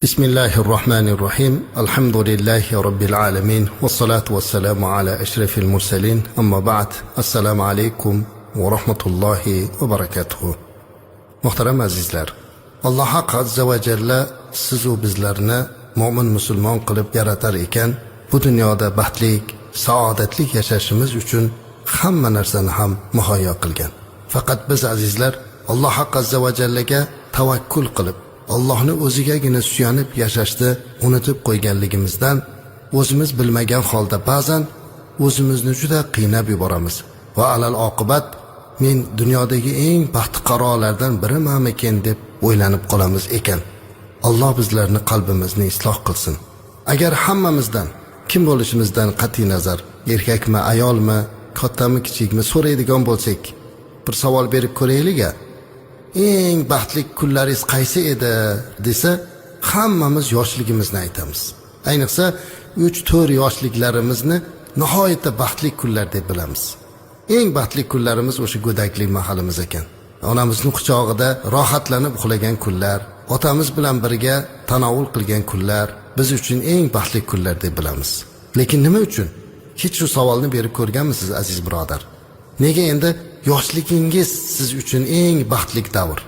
بسم الله الرحمن الرحيم الحمد لله رب العالمين والصلاة والسلام على أشرف المرسلين أما بعد السلام عليكم ورحمة الله وبركاته. محترم azizlar, Alloh haq azza va jalla sizu bizlarni mo'min musulmon qilib yaratar ekan, bu dunyoda baxtlik, saodatli yashashimiz uchun hamma narsani ham muhayyo qilgan. Faqat biz azizlar Alloh haq azza va jallaga tavakkul qilib Allohni o'zigagina suyanib yashashni unutib qo'yganligimizdan o'zimiz bilmagan holda ba'zan o'zimizni juda qiynab yuboramiz va alal oqibat men dunyodagi eng baxtiqarolardan birimanmikin deb o'ylanib qolamiz ekan. Alloh bizlarni qalbimizni isloh qilsin. Agar hammamizdan kim bo'lishimizdan qat'iy nazar, erkakmi, ayolmi, kattami, kichikmi so'raydigan bo'lsak, bir savol berib ko'raylik-a. Eng baxtli kunlaringiz qaysi edi desa, hammamiz yoshligimizni aytamiz. Ayniqsa 3-4 yoshliklarimizni nihoyatda baxtli kunlar deb bilamiz. Eng baxtli kunlarimiz o'sha go'daklik mahalimiz ekan. Onamizning quchog'ida rohatlanib uxlagan kunlar, otamiz bilan birga tanovul qilgan kunlar biz uchun eng baxtli kunlar deb bilamiz. Lekin nima uchun? Hech shu savolni berib ko'rganmisiz aziz birodar? Nega endi yoshligingiz siz uchun eng baxtli davr?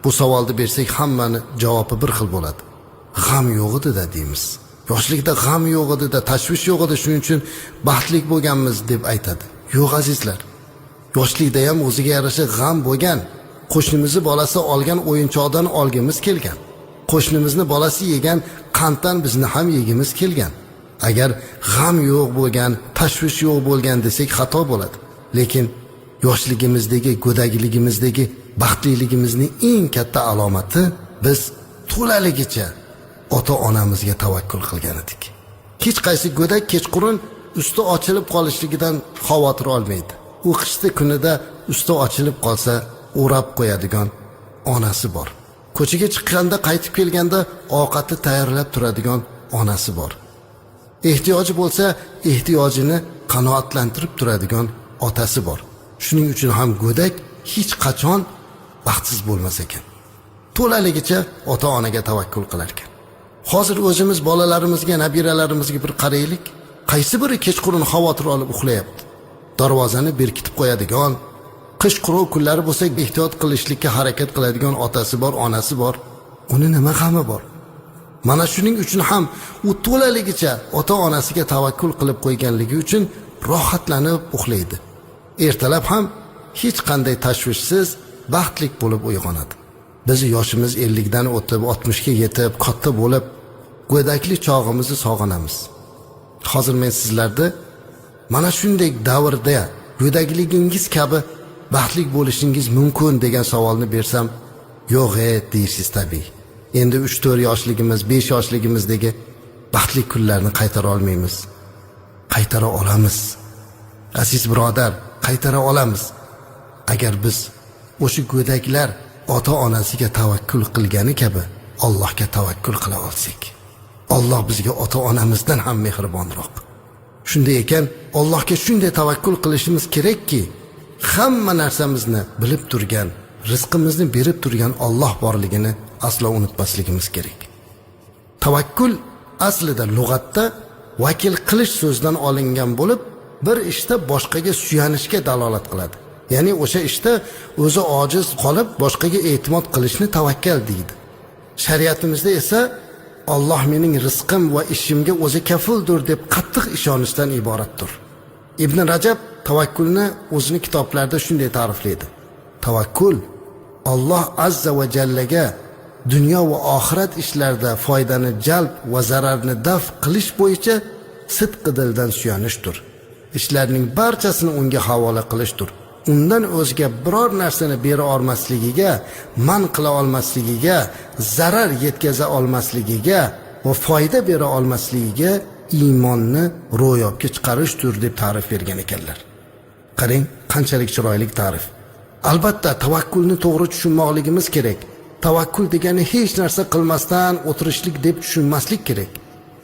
Bu savolni bersak hammani javobi bir xil bo'ladi. G'am yo'q edi-da deymiz. Yoshlikda g'am yo'q edi-da, tashvish yo'q edi, shuning uchun baxtli bo'lganmiz deb aytadi. Yo'q azizlar. Yoshlikda ham o'ziga yarasha g'am bo'lgan. Qo'shnimizni bolasi olgan o'yinchoqdan olgimiz kelgan. Qo'shnimizni bolasi yegan qanddan bizni ham yegimiz kelgan. Agar g'am yo'q bo'lgan, tashvish yo'q bo'lgan desak xato bo'ladi. Lekin yoshligimizdagi, go'dakligimizdagi baxtliligimizning eng katta alomati biz to'laligicha ota-onamizga tavakkul qilgan edik. Hech qaysi go'dak kechqurun usti ochilib qolishligidan xavotir olmaydi. U qishda kunida usti ochilib qolsa o'rab qo'yadigan onasi bor. Ko'chaga chiqqanda, qaytib kelganda ovqatni tayyorlab turadigan onasi bor. Ehtiyoji bo'lsa, ehtiyojini qanoatlantirib turadigan otasi bor. Shuning uchun ham go'dak hech qachon baxtsiz bo'lmas ekan. To'laligicha ota-onaga tavakkul qilar ekan. Hozir o'zimiz bolalarimizga, nabiralarimizga bir qaraylik. Qaysi biri kechqurun xavotir olib uxlayapti? Darvozani berkitib qo'yadigan, qish quruq kunlari bo'lsa ehtiyot qilishlikka harakat qiladigan otasi bor, onasi bor. Uni nima g'ami bor? Mana shuning uchun ham u to'laligicha ota-onasiga tavakkul qilib qo'yganligi uchun rohatlanib uxlaydi. Ertalab ham hech qanday tashvishsiz baxtli bo'lib uyg'onadi. Biz yoshimiz 50 dan o'tib 60 ga yetib katta bo'lib go'daklik chog'imizni sog'inamiz. Hozir men sizlarga mana shunday davrda go'dakligingiz kabi baxtli bo'lishingiz mumkin degan savolni bersam, yo'q deysiz tabiiy. Endi 3-4 yoshligimiz, 5 yoshligimizdagi baxtli kunlarni qaytara olmaymiz. Qaytara olamiz. Aziz birodar, qaytara olamiz. Agar biz o'sha go'daklar ota-onasiga tavakkul qilgani kabi Allohga tavakkul qila olsak. Alloh bizga ota-onamizdan ham mehribonroq. Shunday ekan, Allohga shunday tavakkul qilishimiz kerakki, hamma narsamizni bilib turgan, rizqimizni berib turgan Alloh borligini aslo unutmasligimiz kerak. Tavakkul aslida lug'atda vakil qilish so'zdan olingan bo'lib, bir ishda boshqaga suyanishga dalolat qiladi. Ya'ni o'sha ishda o'zi ojiz qolib boshqaga e'timod qilishni tavakkal deydi. Shariatimizda esa Alloh mening rizqim va ishimga o'zi kafildir deb qattiq ishonishdan iboratdir. Ibn Rajab tavakkulni o'zining kitoblarida shunday ta'riflaydi. Tavakkul Alloh azza va jallaga dunyo va oxirat ishlarida foydani jalb va zararni daf qilish bo'yicha sidqi dildan suyanishdir. Ishlarning barchasini unga havola qilishdir. Undan o'zga biror narsani bera olmasligiga, man qila olmasligiga, zarar yetkaza olmasligiga va foyda bera olmasligiga iymonni ro'yobga chiqarishdir deb ta'rif bergan ekanlar. Qarang, qanchalik chiroyli ta'rif. Albatta, tavakkulni to'g'ri tushunmoqligimiz kerak. Tavakkul degani hech narsa qilmasdan o'tirishlik deb tushunmaslik kerak.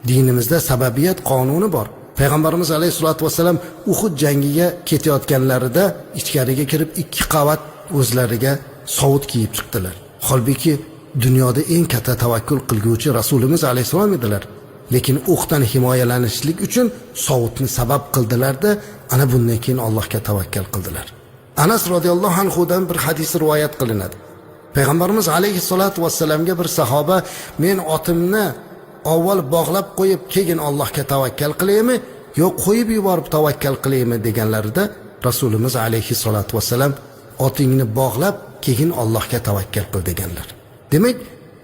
Dinimizda sababiyat qonuni bor. Payg'ambarimiz alayhisolatu vasallam Uhud jangiga ketayotganlarida ichkariga kirib 2 qavat o'zlariga sovut kiyib chiqdilar. Holbuki dunyoda eng katta tavakkul qilguvchi Rasulimiz alayhissalom edilar. Lekin o'qdan himoyalanishlik uchun sovutni sabab qildilarda, ana bundan keyin Allohga tavakkal qildilar. Anas radhiyallohu anhudan bir hadis rivoyat qilinadi. Payg'ambarimiz alayhissalatu vassalamga bir sahoba, men otimni avval bog'lab qo'yib keyin Allohga tavakkal qilaymi, yo'q qo'yib yuborib tavakkal qilaymi deganlarida, Rasulimiz alayhissalatu vassalam otingni bog'lab keyin Allohga tavakkal qil deganlar. Demak,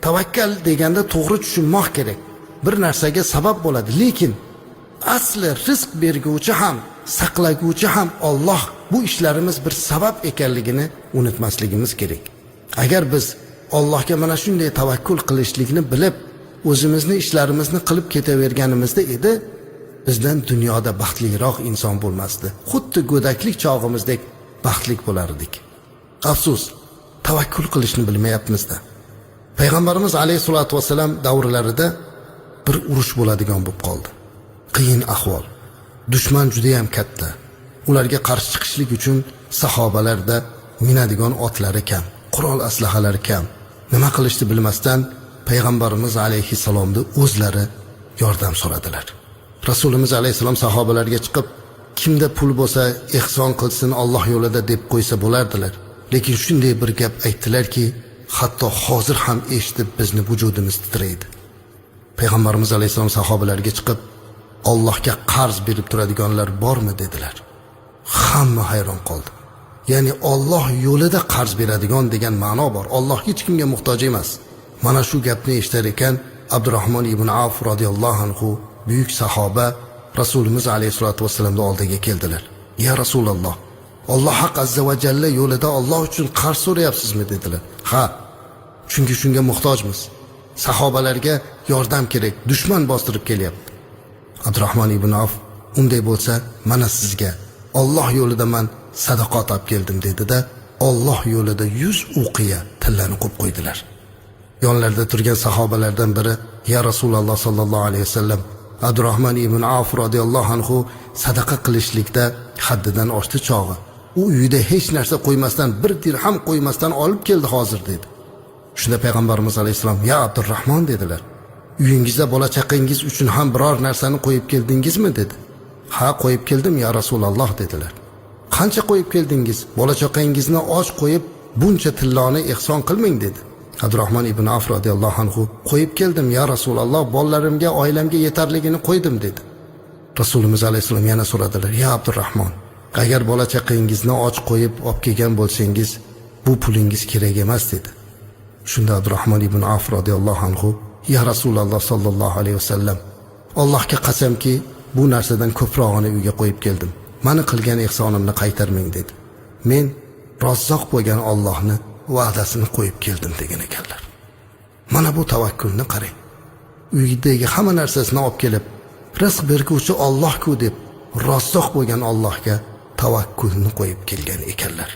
tavakkal deganda to'g'ri tushunmoq kerak. Bir narsaga sabab bo'ladi, lekin asli rizq berguvchi ham, saqlaguvchi ham Alloh. Bu ishlarimiz bir sabab ekanligini unutmasligimiz kerak. Agar biz Allohga mana shunday tavakkul qilishlikni bilib, o'zimizni ishlarimizni qilib ketaverganimizda edi, bizdan dunyoda baxtliroq inson bo'lmasdi. Xuddi go'daklik chog'imizdek baxtli bo'lardik. Afsus, tavakkul qilishni bilmayapmiz-da. Payg'ambarimiz alayhisolatu vasallam davrlarida bir urush bo'ladigan bo'lib qoldi. Qiyin ahvol. Dushman juda ham katta. Ularga qarshi chiqishlik uchun sahobalarda minadigan otlari kam, qurol aslahalari kam. Nima qilishni bilmasdan Payg'ambarimiz alayhisalomni o'zlari yordam so'radilar. Rasulimiz alayhisalom sahobalarga chiqib, kimda pul bo'lsa ihson qilsin Alloh yo'lida deb qo'ysa bo'lardilar. Lekin shunday bir gap aytdilarki, hatto hozir ham eshitib bizni vujudimiz titraydi. Payg'ambarimiz alayhisalom sahobalarga chiqib, Allohga qarz berib turadiganlar bormi dedilar. Hamma hayron qoldi. Ya'ni Alloh yo'lida qarz beradigan degan ma'no bor. Alloh hech kimga muhtoj emas. Mana shu gapni eshitar ekan Abdurrahmon ibn Avf radhiyallohu anhu buyuk sahoba Rasulimiz alayhisolatu vasallamning oldiga keldilar. Ya Rasululloh, Alloh haq azza va jalla yo'lida Alloh uchun qarz so'rayapsizmi dedilar. Ha, chunki shunga muhtojmiz. Sahobalarga yordam kerak, dushman bostirib kelyapti. Abdurrahmon ibn Avf, unday bo'lsa, mana sizga Alloh yo'lida men sadaqat olib keldim dedi-da, Alloh yo'lida 100 uqiya tillani qo'yib qo'ydilar. Yonlarida turgan sahobalardan biri, ya Rasululloh sallallohu alayhi vasallam, Abdurrahmon ibn Avf radhiyallohu anhu sadaqa qilishlikda haddidan oshdi chog'i. U uyida hech narsa qo'ymasdan, bir dirham qo'ymasdan olib keldi hozir dedi. Shunda Payg'ambarimiz alayhisalom, ya Abdurrahmon dedilar, uyingizda bola chaqangiz uchun ham biror narsani qo'yib keldingizmi dedi. Ha, qo'yib keldim ya Rasululloh dedilar. Qancha qo'yib keldingiz? Bola chaqangizni och qo'yib buncha tilloni ihson qilmang dedi. Abdurrahmon ibn Avf radhiyallohu anhu, qo'yib keldim ya Rasululloh, bolalarimga, oilamga yetarligini qo'ydim dedi. Rasulimiz alayhisalom yana so'radilar, ya Abdurrahmon, agar bola chaqangizni och qo'yib olib kelgan bo'lsangiz, bu pulingiz kerak emas dedi. Shunda Abdurrahmon ibn Avf radhiyallohu anhu, ya Rasululloh sallallohu alayhi vasallam, Allohga qasamki, bu narsadan ko'prog'ini uyga qo'yib keldim. Meni qilgan ihsonimni qaytarmang dedi. Men Razzoq bo'lgan Allohni va'dasini qo'yib keldim degan ekanlar. Mana bu tavakkulni qarang. Uydagi hamma narsasini olib kelib, rizq berguvchi Alloh-ku deb Razzoq bo'lgan Allohga tavakkulni qo'yib kelgan ekanlar.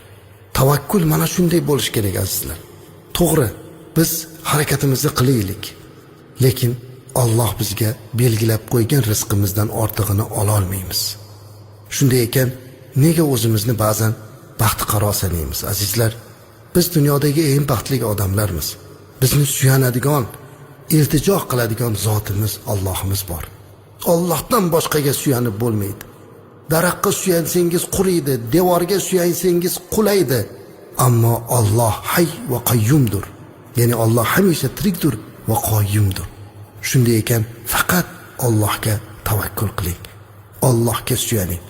Tavakkul mana shunday bo'lish kerak azizlar. To'g'ri, biz harakatimizni qilaylik. Lekin Alloh bizga belgilab qo'ygan rizqimizdan ortig'ini ola olmaymiz. Shunday ekan, nega o'zimizni ba'zan baxtiqaro sanaymiz azizlar? Biz dunyodagi eng baxtli odamlarmiz. Bizni suyanadigan, iltijo qiladigan zotimiz Allohimiz bor. Allohdan boshqaga suyanib bo'lmaydi. Daraxtga suyansangiz quriydi, devorga suyansangiz qulaydi. Ammo Alloh hayy va qayyumdir. Ya'ni Alloh hamisha tirikdir va qoyimdir. Shunday ekan, faqat Allohga tavakkul qiling. Allohga suyaning.